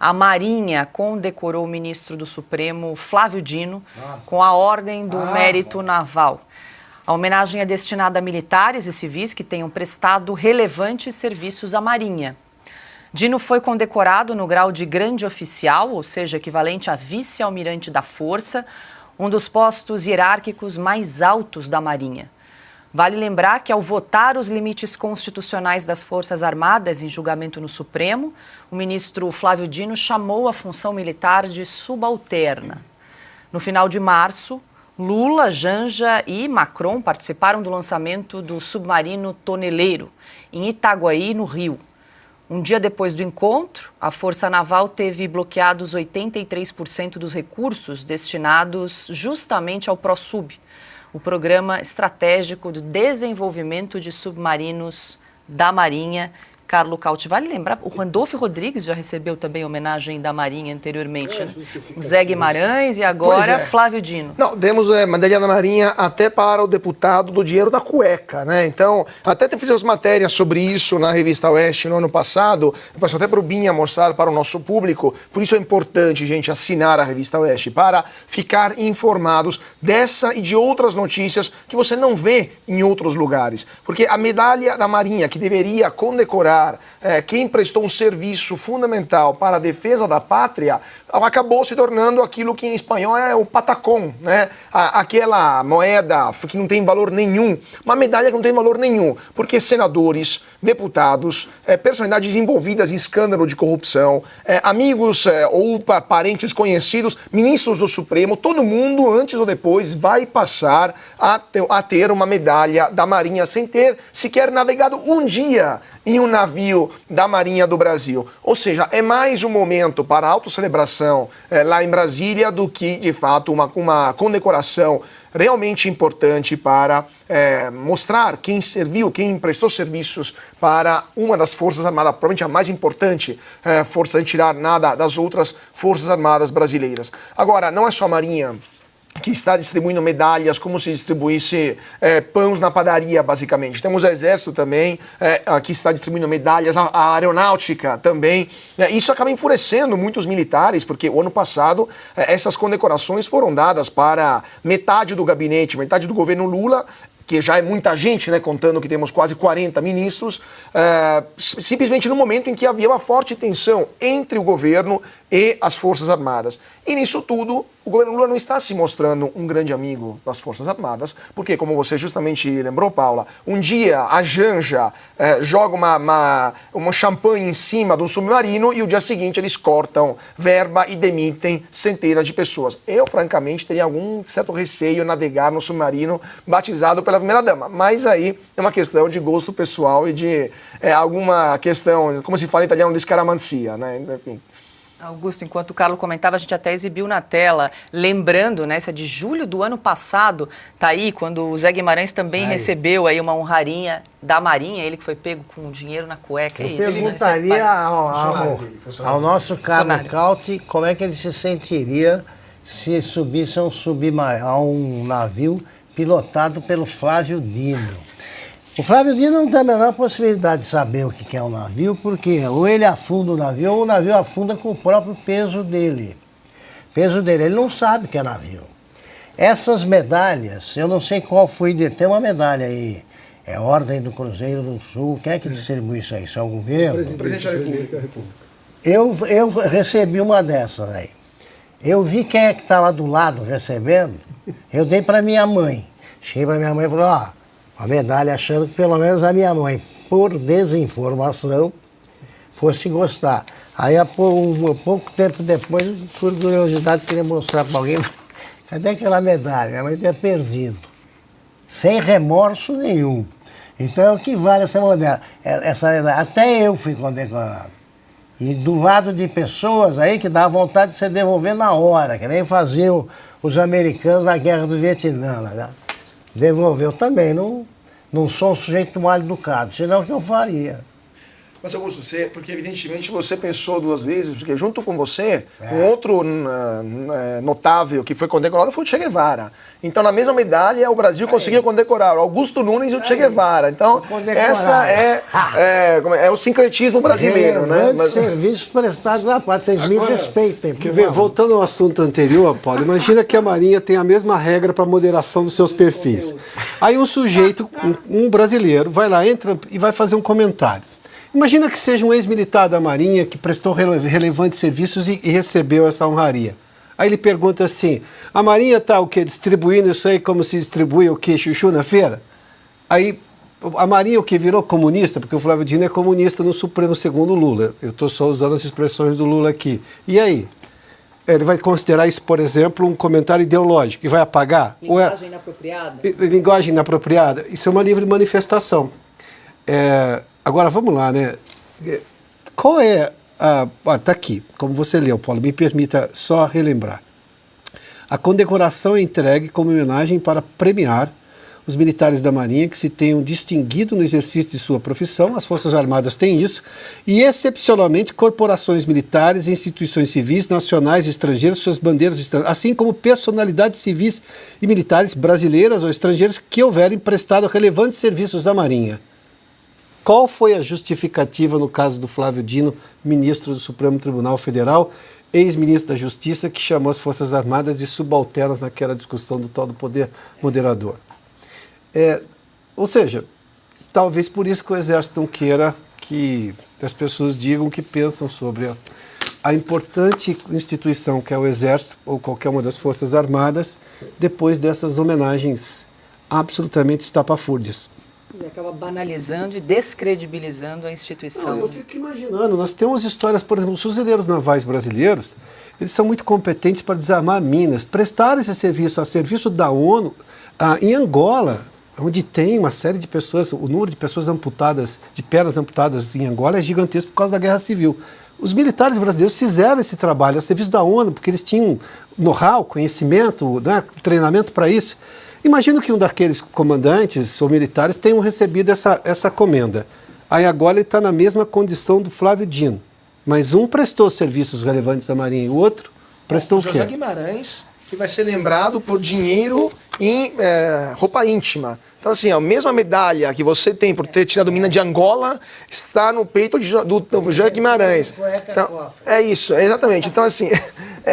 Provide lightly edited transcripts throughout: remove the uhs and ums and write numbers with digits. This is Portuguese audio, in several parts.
A Marinha condecorou o ministro do Supremo, Flávio Dino, com a Ordem do Mérito Naval. A homenagem é destinada a militares e civis que tenham prestado relevantes serviços à Marinha. Dino foi condecorado no grau de grande oficial, ou seja, equivalente a vice-almirante da Força, um dos postos hierárquicos mais altos da Marinha. Vale lembrar que, ao votar os limites constitucionais das Forças Armadas em julgamento no Supremo, o ministro Flávio Dino chamou a função militar de subalterna. No final de março, Lula, Janja e Macron participaram do lançamento do submarino Toneleiro, em Itaguaí, no Rio. Um dia depois do encontro, a Força Naval teve bloqueados 83% dos recursos destinados justamente ao ProSub, o Programa Estratégico de Desenvolvimento de Submarinos da Marinha. Carlo Cauti, vale lembrar, o Randolfo Rodrigues já recebeu também homenagem da Marinha anteriormente, né? Zé Guimarães e agora Flávio Dino. Não, demos medalha da Marinha até para o deputado do dinheiro da cueca, né? Então, até fizemos matérias sobre isso na revista Oeste no ano passado, eu peço até para o Binha mostrar para o nosso público, por isso é importante, gente, assinar a revista Oeste, para ficar informados dessa e de outras notícias que você não vê em outros lugares. Porque a medalha da Marinha, que deveria condecorar quem prestou um serviço fundamental para a defesa da pátria, acabou se tornando aquilo que em espanhol é o patacón, né? Aquela moeda que não tem valor nenhum, uma medalha que não tem valor nenhum, porque senadores, deputados, personalidades envolvidas em escândalo de corrupção, amigos ou parentes conhecidos, ministros do Supremo, todo mundo, antes ou depois, vai passar a ter uma medalha da Marinha sem ter sequer navegado um dia em um navio da Marinha do Brasil. Ou seja, é mais um momento para a autocelebração lá em Brasília do que, de fato, uma condecoração realmente importante para mostrar quem serviu, quem prestou serviços para uma das Forças Armadas, provavelmente a mais importante força, sem tirar nada das outras Forças Armadas brasileiras. Agora, não é só a Marinha que está distribuindo medalhas como se distribuísse pães na padaria, basicamente. Temos o Exército também, que está distribuindo medalhas, a Aeronáutica também. Isso acaba enfurecendo muitos militares, porque o ano passado essas condecorações foram dadas para metade do gabinete, metade do governo Lula, que já é muita gente, né, contando que temos quase 40 ministros, simplesmente no momento em que havia uma forte tensão entre o governo e as Forças Armadas. E nisso tudo, o governo Lula não está se mostrando um grande amigo das Forças Armadas, porque, como você justamente lembrou, Paula, um dia a Janja joga uma champanhe em cima de um submarino e o dia seguinte eles cortam verba e demitem centenas de pessoas. Eu, francamente, teria algum certo receio em navegar no submarino batizado pela primeira-dama, mas aí é uma questão de gosto pessoal e de alguma questão, como se fala em italiano, de scaramanzia, né? Enfim. Augusto, enquanto o Carlos comentava, a gente até exibiu na tela, lembrando, né, essa de julho do ano passado, tá aí, quando o Zé Guimarães também recebeu aí uma honraria da Marinha, ele que foi pego com dinheiro na cueca, é isso? Eu perguntaria ao nosso Carlos Cauti como é que ele se sentiria se subisse a um navio pilotado pelo Flávio Dino. O Flávio Dino não tem a menor possibilidade de saber o que é um navio, porque ou ele afunda o navio, ou o navio afunda com o próprio peso dele. Ele não sabe o que é navio. Essas medalhas, eu não sei qual foi, tem uma medalha aí, é Ordem do Cruzeiro do Sul, quem é que distribui isso aí? Isso é o governo? O presidente da República. Eu recebi uma dessas aí. Eu vi quem é que está lá do lado recebendo, eu dei para minha mãe. Cheguei para minha mãe e falei, a medalha achando que pelo menos a minha mãe, por desinformação, fosse gostar. Aí, pouco tempo depois, por curiosidade, queria mostrar para alguém, cadê aquela medalha? Minha mãe tinha perdido, sem remorso nenhum. Então, o que vale essa medalha? Até eu fui condecorado. E do lado de pessoas aí que dá vontade de se devolver na hora, que nem faziam os americanos na Guerra do Vietnã, né? Devolveu também, não sou um sujeito mal educado, senão o que eu faria? Mas, Augusto, porque evidentemente você pensou duas vezes, porque junto com você, um outro notável que foi condecorado foi o Che Guevara. Então, na mesma medalha, o Brasil conseguiu condecorar o Augusto Nunes e o Che Guevara. Então, essa é o sincretismo brasileiro, né? Mas serviços prestados à pátria, vocês me respeitem. Quer ver, voltando ao assunto anterior, Paulo, imagina que a Marinha tem a mesma regra para moderação dos seus perfis. Aí um sujeito, um brasileiro, vai lá, entra e vai fazer um comentário. Imagina que seja um ex-militar da Marinha que prestou relevantes serviços e recebeu essa honraria. Aí ele pergunta assim, a Marinha está o quê? Distribuindo isso aí como se distribui o quê? Chuchu na feira? Aí a Marinha o que virou comunista, porque o Flávio Dino é comunista no Supremo segundo Lula. Eu estou só usando as expressões do Lula aqui. E aí? Ele vai considerar isso, por exemplo, um comentário ideológico e vai apagar? Linguagem inapropriada? Linguagem inapropriada? Isso é uma livre manifestação. Agora, vamos lá, né? Qual é tá aqui, como você leu, Paulo, me permita só relembrar. A condecoração é entregue como homenagem para premiar os militares da Marinha que se tenham distinguido no exercício de sua profissão, as Forças Armadas têm isso, e excepcionalmente corporações militares, instituições civis, nacionais e estrangeiras, suas bandeiras, assim como personalidades civis e militares brasileiras ou estrangeiras que houverem prestado relevantes serviços à Marinha. Qual foi a justificativa no caso do Flávio Dino, ministro do Supremo Tribunal Federal, ex-ministro da Justiça, que chamou as Forças Armadas de subalternas naquela discussão do tal do poder moderador? Ou seja, talvez por isso que o Exército não queira que as pessoas digam o que pensam sobre a importante instituição que é o Exército ou qualquer uma das Forças Armadas, depois dessas homenagens absolutamente estapafúrdias. E acaba banalizando e descredibilizando a instituição. Eu fico imaginando, nós temos histórias, por exemplo, os fuzileiros navais brasileiros, eles são muito competentes para desarmar minas, prestaram esse serviço a serviço da ONU em Angola, onde tem uma série de pessoas, o número de pessoas amputadas, de pernas amputadas em Angola é gigantesco por causa da Guerra Civil. Os militares brasileiros fizeram esse trabalho a serviço da ONU, porque eles tinham know-how, conhecimento, né, treinamento para isso. Imagino que um daqueles comandantes ou militares tenham recebido essa comenda. Aí agora ele está na mesma condição do Flávio Dino. Mas um prestou serviços relevantes à Marinha e o outro prestou o quê? José Guimarães, que vai ser lembrado por dinheiro em roupa íntima. Então, assim, a mesma medalha que você tem por ter tirado mina de Angola está no peito do José Guimarães. Então, é isso, exatamente. Então, assim,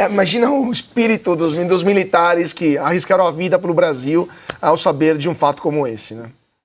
imagina o espírito dos militares que arriscaram a vida pelo Brasil ao saber de um fato como esse, né?